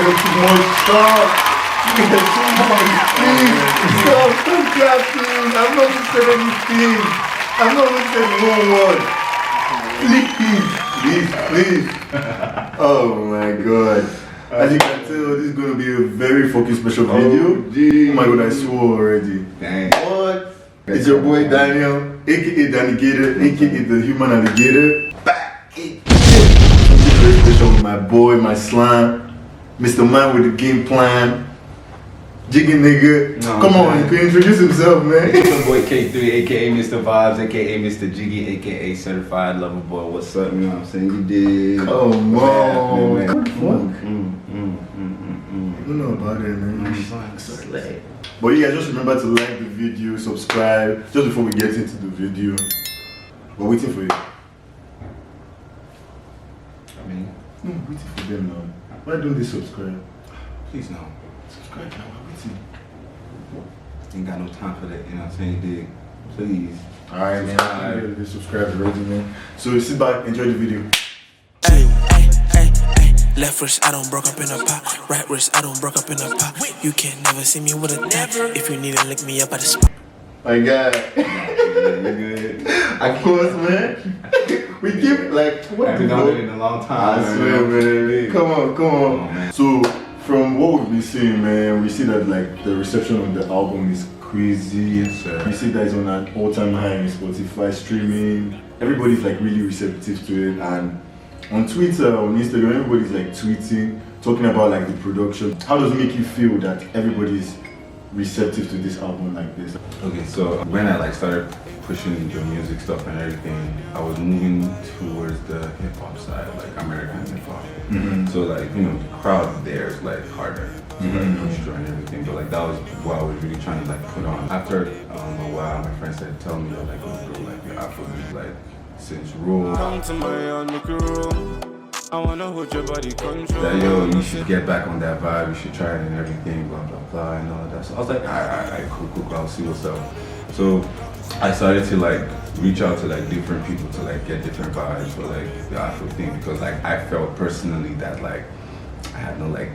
got too much stuff. You got too much things. Stop clapping. I'm not going to say anything. I'm not going to say no word. Please. Oh my god. As you can tell, this is going to be a very fucking special video. Oh my god, I swore already. Dang. What? It's your boy Daniel, aka Danny Gator, aka the human alligator. Back again. Something very special with my boy, my slime, Mr. Man with the game plan. Jiggy nigga. No, come on, he can introduce himself, man. It's your boy K-3, aka Mr. Vibes, aka Mr. Jiggy, aka Certified Lover Boy. What's up? You know what I'm saying? You did. Oh, man. What the fuck? You know about it, man. But yeah, just remember to like the video, subscribe, just before we get into the video. We're waiting for you. No, waiting for them now. Why don't they subscribe? Please no. Subscribe now, we're waiting. Ain't got no time for that, you know what I'm saying? You dig? Please. Alright, man. They subscribe already, man. So sit back, enjoy the video. Left wrist, I don't broke up in a pot. Right wrist, I don't broke up in a pot. You can never see me with a dab. If you need to lick me up at the spot. My God. Of course, man. We keep like what I've been done it in a long time. I swear, man. Come on. Man. So from what we've been seeing, man, we see that like the reception of the album is crazy. Yes, sir. We see that it's on an all-time high in Spotify streaming. Everybody's like really receptive to it, and on Twitter, on Instagram, everybody's like tweeting, talking about like the production. How does it make you feel that everybody's receptive to this album like this? Okay, so when I like started pushing the music stuff and everything, I was moving towards the hip hop side, like American hip hop. So like, you know, the crowd there is like harder, and everything. But like that was what I was really trying to like put on. After a while, my friend said, "Tell me like, oh, bro, like your Afrobeat, like since roll." Come to my own room. I wanna hold your body control. That yo, you should get back on that vibe. You should try it and everything, blah blah blah, and all that. So I was like, alright, cool. I'll see what's up. So I started to like reach out to like different people to like get different vibes for like the Afro thing, because like I felt personally that like I had no like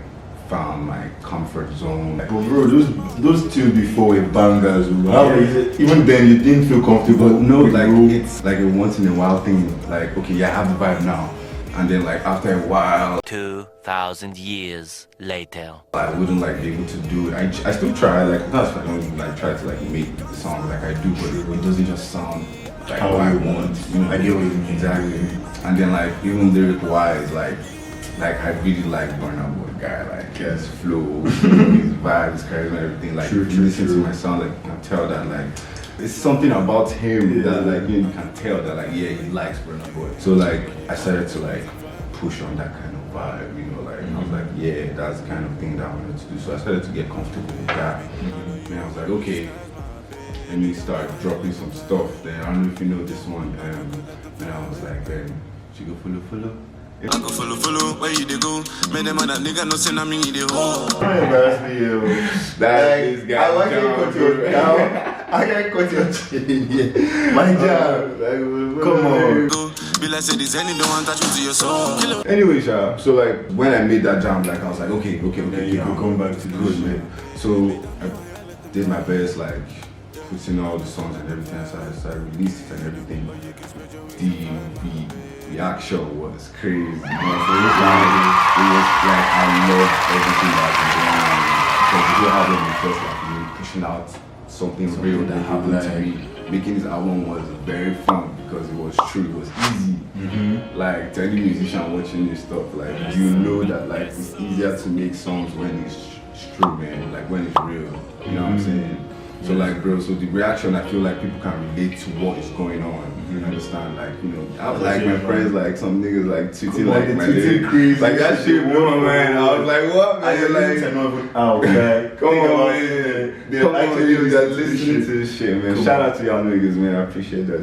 found my comfort zone. But bro, those tunes before were bangers. How is it? Even then, you didn't feel comfortable. But no, like it's like a once in a while thing. Like okay, yeah, I have the vibe now. And then like after a while, 2,000 years later, I wouldn't like be able to do it. I still try, like that's why I don't like try to like make the song like I do, but it doesn't just sound like how I want. You know, I get what you mean. Exactly. And then like even lyric wise, like I really like Burna Boy guy, like his flow, his vibe, his charisma, everything. Like if you listen to my sound, like you can tell that like it's something about him that like you can tell that like yeah, he likes Burna Boy. So like I started to like push on that kind of vibe, you know, like I was like yeah, that's the kind of thing that I wanted to do. So I started to get comfortable with that. And I was like okay, let me start dropping some stuff. Then I don't know if you know this one. And I was like then she go follow. I go follow, where you they go? Man, them that nigga no send me they go. Don't embarrass me, yo. This guy. I like you cut your down. I can't cut your chin. Yeah. My job. Come on. Be like say this any don't want touch you to your soul. Anyway, so like when I made that jump, like I was like okay, You can come back to good, man. So I did my best, like putting all the songs and everything. So I released it and everything. The reaction was crazy. You know, so it was like I loved everything that was going on. Because the whole album was just like me pushing out something real that happened to me. Making this album was very fun because it was true, it was easy. Like to any musician watching this stuff, like you know that like it's easier to make songs when it's true, man. Like when it's real. You know what I'm saying? So like bro, so the reaction, I feel like people can relate to what is going on. You understand? Like, you know, I was like my friends, like some niggas like tweeting like my lyrics. Like that shit blew my mind. I was like, what man? You're like, oh man. come on man. Come on, you guys listening to this shit, man. Shout out to y'all niggas, man. I appreciate that.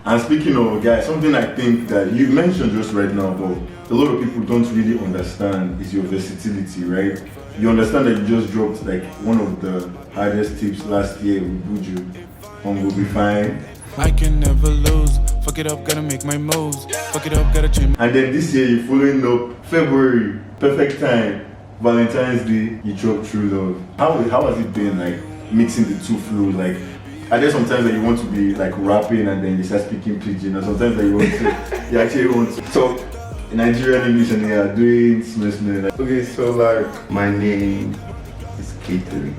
And speaking of guys, something I think that you mentioned just right now, but a lot of people don't really understand is your versatility, right? You understand that you just dropped like one of the hardest tips last year with Buju on Will Be Fine. I can never lose. Fuck it up, gotta make my moves. Fuck it up, gotta change. And then this year you're following up February, perfect time, Valentine's Day, you drop True Love. How has it been like mixing the two flows? Like, are there sometimes that you want to be like rapping and then you start speaking pidgin, or sometimes that you want to you actually want to talk Nigerian English and they are doing smell like. Okay, so like my name is K-3.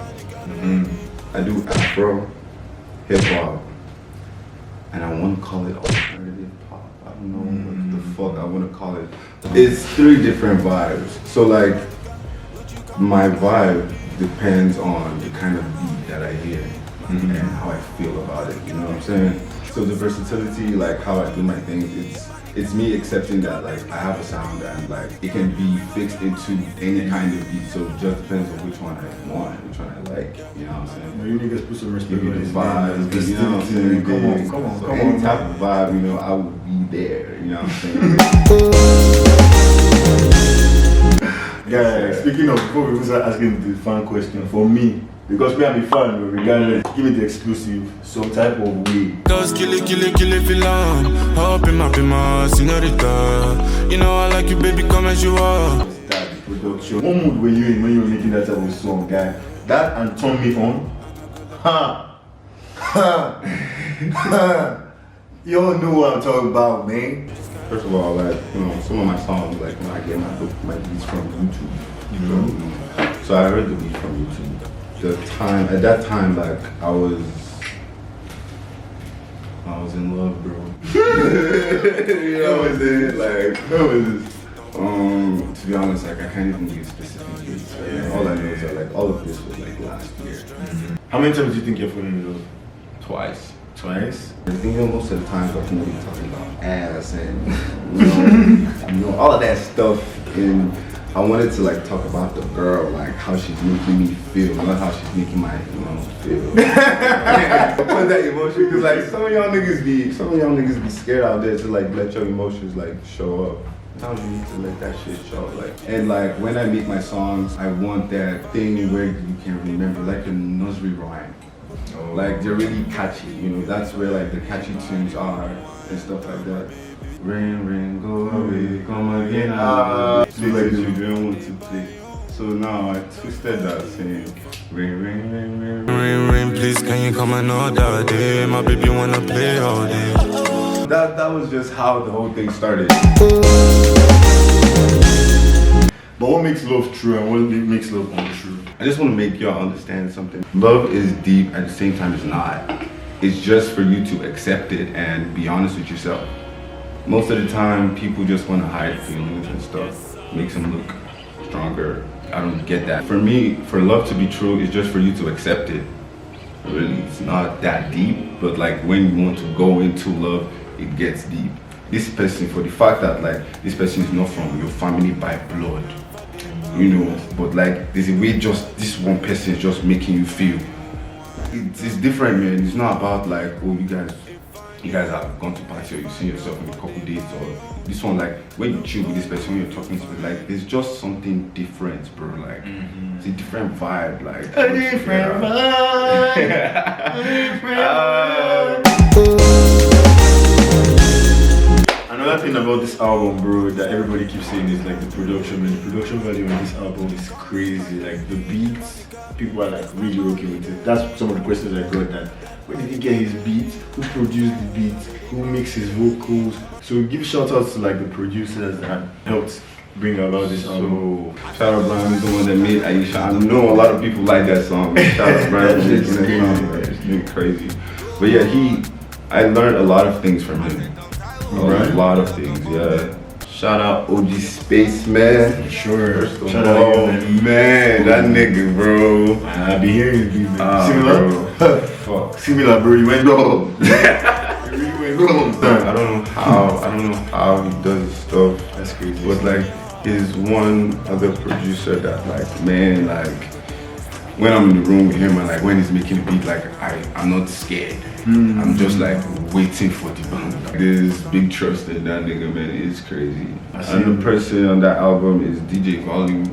I do Afro, hip hop, and I want to call it alternative pop. I don't know what the fuck I want to call it. It's 3 different vibes. So like my vibe depends on the kind of beat that I hear and how I feel about it. You know what I'm saying? So the versatility, like how I do my things, it's me accepting that like I have a sound and like it can be fixed into any kind of beat. So it just depends on which one I want, which one I like. You know what I'm saying? You niggas put some respect Give on me this the vibes, you know what I'm saying? Come on, So come any on. type of vibe, you know, I would be there. You know what I'm saying? Guys, speaking of, before we start asking the fan question, for me, because we are a fan, but regardless, give me the exclusive, some type of way. Cause kill it, feel Hop in my senorita. You know I like you, baby, come as you are. That the production. What mood were you in when you were making that type of song, guy? That and Turn Me On. Ha! Ha! Ha! You all know what I'm talking about, man. First of all, like, you know, some of my songs, like, you know, I get my beats from YouTube. So I heard the beat from YouTube. At that time, like, I was in love, bro. You know what I'm saying? Like, what was this? To be honest, like, I can't even give specific dates. Like, all I know is that, like, all of this was, like, last year. How many times do you think you're falling in love? Twice. Twice? I think most of the times like you know you're talking about ass and you know all of that stuff, and I wanted to like talk about the girl, like how she's making me feel, not how she's making my feel. Put that emotion, because like some of y'all niggas be scared out there to like let your emotions like show up. Sometimes you need to let that shit show. Like, and like when I make my songs, I want that thing where you can remember, like a nursery rhyme. Like they're really catchy, you know, that's where like the catchy tunes are and stuff like that. Rain, rain, go away, come again. Play like you don't want to play. So now I twisted that saying, rain, rain, rain, rain, Rain, rain, please, can you come another day? My baby wanna play all day. That was just how the whole thing started. But what makes love true and what makes love untrue? I just want to make y'all understand something. Love is deep, at the same time it's not. It's just for you to accept it and be honest with yourself. Most of the time, people just want to hide feelings and stuff. Makes them look stronger. I don't get that. For me, for love to be true, it's just for you to accept it. Really, it's not that deep, but like when you want to go into love, it gets deep. This person, for the fact that like this person is not from your family by blood, you know, but like there's a way just this one person is just making you feel. It's different, man. It's not about like, oh, you guys have gone to party or you see yourself in a couple days, or this one, like when you chill with this person, when you're talking to me, like there's just something different, bro. Like it's a different vibe, like A different vibe. A different vibe. Another thing about this album, bro, that everybody keeps saying is like the production. Man, the production value on this album is crazy. Like the beats, people are like really okay with it. That's some of the questions I got. That where did he get his beats? Who produced the beats? Who makes his vocals? So give shout outs to like the producers that helped bring about this album. So shout out Brian, is the one that made Aisha. I know a lot of people like that song. Shout out Brian, It's making that song, man. It's been crazy. But yeah, I learned a lot of things from him. Right. A lot of things, yeah. Shout out OG Spaceman. Sure. Shout Shout out, out, oh man, that nigga, bro. I be hearing you, beat, man. Similar? Similar? Fuck. Similar, bro. You went wrong. You really went wrong. I don't know how he does his stuff. That's crazy. But like, he's one other producer that like, man, like when I'm in the room with him and like when he's making a beat, like I'm not scared. I'm just like waiting for the bang. There's big trust in that nigga, man. It's crazy. And the person on that album is DJ Volume.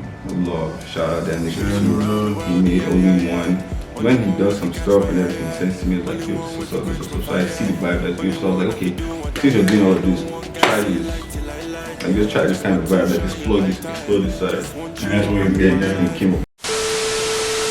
Love, shout out that nigga too. He made only one. when he does some stuff and everything, sends to me, it's like, yo, this is up, this is up. So I see the vibe that's good. So I was like, okay, since you're doing all of this, try this. Like, just try this kind of vibe, like explore this side. And that's what we Yeah, did. this came up.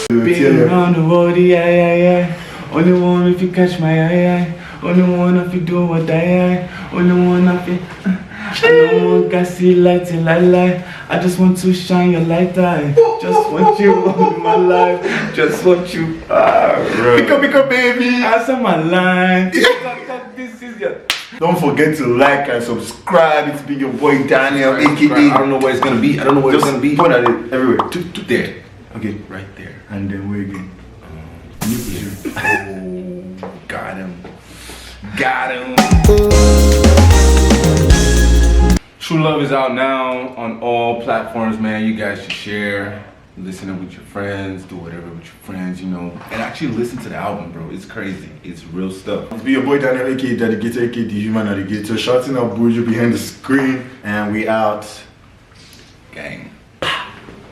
Been around the world, yeah. Only one if you catch my eye. Only one if you do what I. Only one if you. I don't want to see light till I lie. I just want to shine your light eye. Just want you in my life. Just want you. Pick up, baby. Answer my line. This is your. Don't forget to like and subscribe. It's been your boy Daniel, I aka. don't know where it's gonna be. I don't know where it's gonna be. Point at it everywhere. There. Okay. Right there. And then where again? Oh, got him. Got him. True Love is out now on all platforms, man. You guys should share, listen it with your friends, do whatever with your friends, you know. And actually listen to the album, bro. It's crazy. It's real stuff. It's been your boy Daniel, aka Dedicator, aka the Human Navigator. Shouting out Buju behind the screen. And we out. Gang.